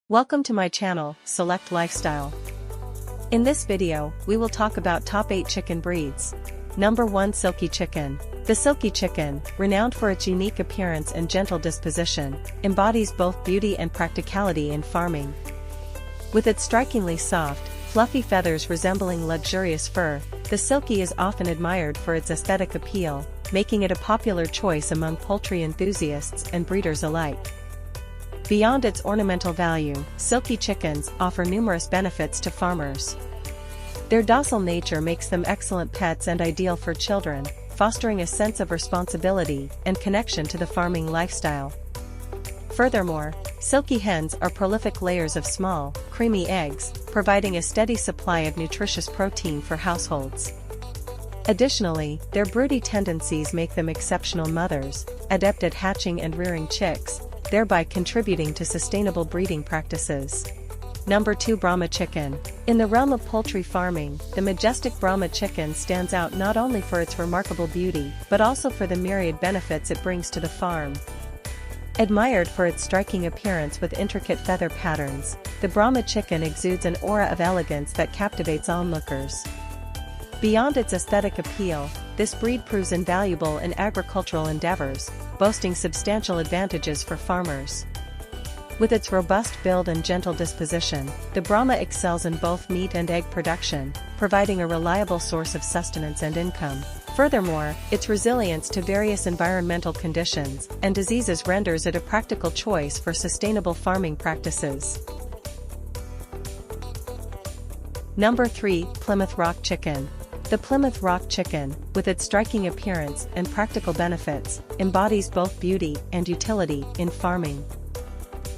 Welcome to my channel, Select Lifestyle. In this video, we will talk about top 8 chicken breeds. Number 1, Silky Chicken. The Silky Chicken, renowned for its unique appearance and gentle disposition, embodies both beauty and practicality in farming. With its strikingly soft, fluffy feathers resembling luxurious fur, the Silky is often admired for its aesthetic appeal, making it a popular choice among poultry enthusiasts and breeders alike. Beyond its ornamental value, Silky chickens offer numerous benefits to farmers. Their docile nature makes them excellent pets and ideal for children, fostering a sense of responsibility and connection to the farming lifestyle. Furthermore, Silky hens are prolific layers of small, creamy eggs, providing a steady supply of nutritious protein for households. Additionally, their broody tendencies make them exceptional mothers, adept at hatching and rearing chicks, thereby contributing to sustainable breeding practices. Number 2, Brahma Chicken. In the realm of poultry farming, the Majestic Brahma Chicken stands out not only for its remarkable beauty, but also for the myriad benefits it brings to the farm. Admired for its striking appearance with intricate feather patterns, the Brahma Chicken exudes an aura of elegance that captivates onlookers. Beyond its aesthetic appeal, this breed proves invaluable in agricultural endeavors, boasting substantial advantages for farmers. With its robust build and gentle disposition, the Brahma excels in both meat and egg production, providing a reliable source of sustenance and income. Furthermore, its resilience to various environmental conditions and diseases renders it a practical choice for sustainable farming practices. Number 3, Plymouth Rock Chicken. The Plymouth Rock Chicken, with its striking appearance and practical benefits, embodies both beauty and utility in farming.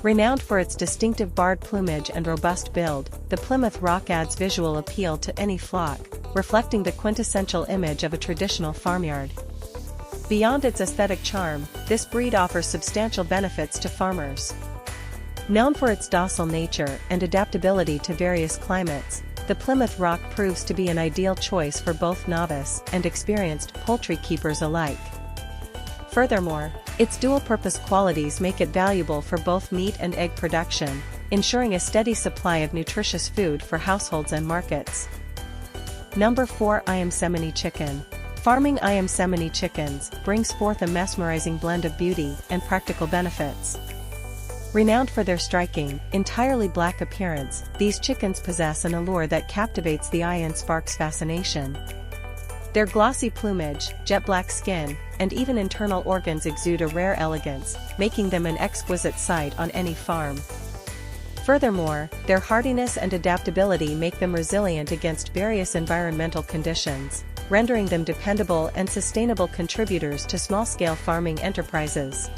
Renowned for its distinctive barred plumage and robust build, the Plymouth Rock adds visual appeal to any flock, reflecting the quintessential image of a traditional farmyard. Beyond its aesthetic charm, this breed offers substantial benefits to farmers. Known for its docile nature and adaptability to various climates, the Plymouth Rock proves to be an ideal choice for both novice and experienced poultry keepers alike. Furthermore, its dual-purpose qualities make it valuable for both meat and egg production, ensuring a steady supply of nutritious food for households and markets. Number 4, Amson Chicken. Farming Amson chickens brings forth a mesmerizing blend of beauty and practical benefits. Renowned for their striking, entirely black appearance, these chickens possess an allure that captivates the eye and sparks fascination. Their glossy plumage, jet-black skin, and even internal organs exude a rare elegance, making them an exquisite sight on any farm. Furthermore, their hardiness and adaptability make them resilient against various environmental conditions, rendering them dependable and sustainable contributors to small-scale farming enterprises.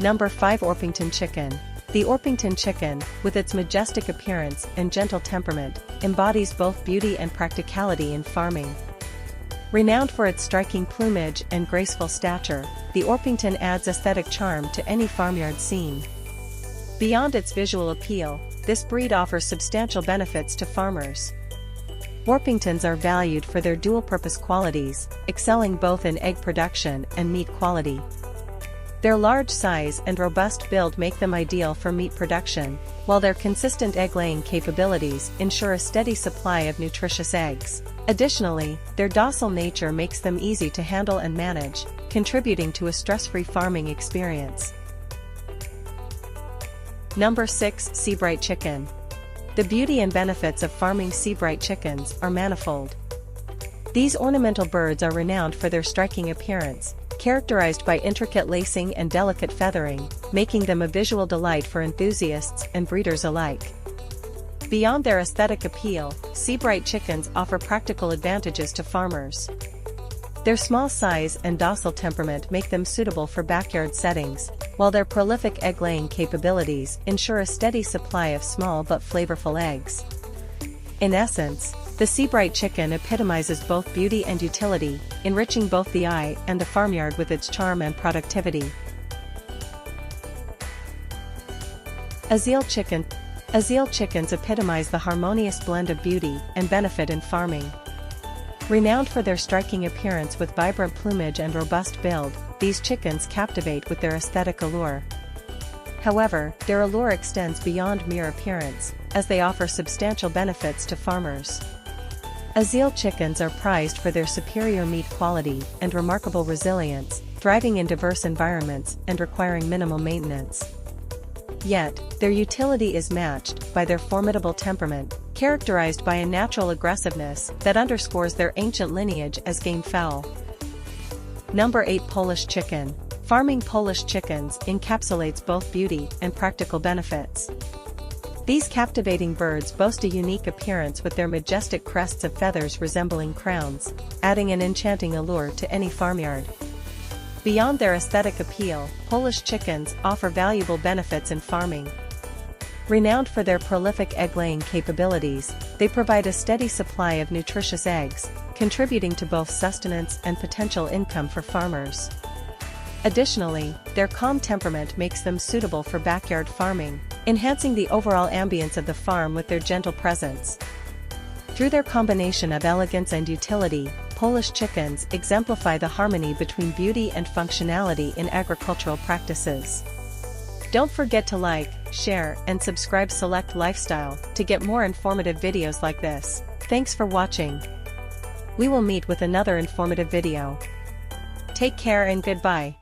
Number 5, Orpington Chicken. The Orpington Chicken, with its majestic appearance and gentle temperament, embodies both beauty and practicality in farming. Renowned for its striking plumage and graceful stature, the Orpington adds aesthetic charm to any farmyard scene. Beyond its visual appeal, this breed offers substantial benefits to farmers. Orpingtons are valued for their dual-purpose qualities, excelling both in egg production and meat quality. Their large size and robust build make them ideal for meat production, while their consistent egg-laying capabilities ensure a steady supply of nutritious eggs. Additionally, their docile nature makes them easy to handle and manage, contributing to a stress-free farming experience. Number 6, Seabright Chicken. The beauty and benefits of farming seabright chickens are manifold. These ornamental birds are renowned for their striking appearance, characterized by intricate lacing and delicate feathering, making them a visual delight for enthusiasts and breeders alike. Beyond their aesthetic appeal, seabright chickens offer practical advantages to farmers. Their small size and docile temperament make them suitable for backyard settings, while their prolific egg-laying capabilities ensure a steady supply of small but flavorful eggs. In essence, the Seabright Chicken epitomizes both beauty and utility, enriching both the eye and the farmyard with its charm and productivity. Azil Chicken. Azil chickens epitomize the harmonious blend of beauty and benefit in farming. Renowned for their striking appearance with vibrant plumage and robust build, these chickens captivate with their aesthetic allure. However, their allure extends beyond mere appearance, as they offer substantial benefits to farmers. Azil chickens are prized for their superior meat quality and remarkable resilience, thriving in diverse environments and requiring minimal maintenance. Yet, their utility is matched by their formidable temperament, characterized by a natural aggressiveness that underscores their ancient lineage as game fowl. Number 8. Polish Chicken. Farming Polish chickens encapsulates both beauty and practical benefits. These captivating birds boast a unique appearance with their majestic crests of feathers resembling crowns, adding an enchanting allure to any farmyard. Beyond their aesthetic appeal, Polish chickens offer valuable benefits in farming. Renowned for their prolific egg-laying capabilities, they provide a steady supply of nutritious eggs, contributing to both sustenance and potential income for farmers. Additionally, their calm temperament makes them suitable for backyard farming, enhancing the overall ambience of the farm with their gentle presence. Through their combination of elegance and utility, Polish chickens exemplify the harmony between beauty and functionality in agricultural practices. Don't forget to like, share, and subscribe Select Lifestyle to get more informative videos like this. Thanks for watching. We will meet with another informative video. Take care and goodbye.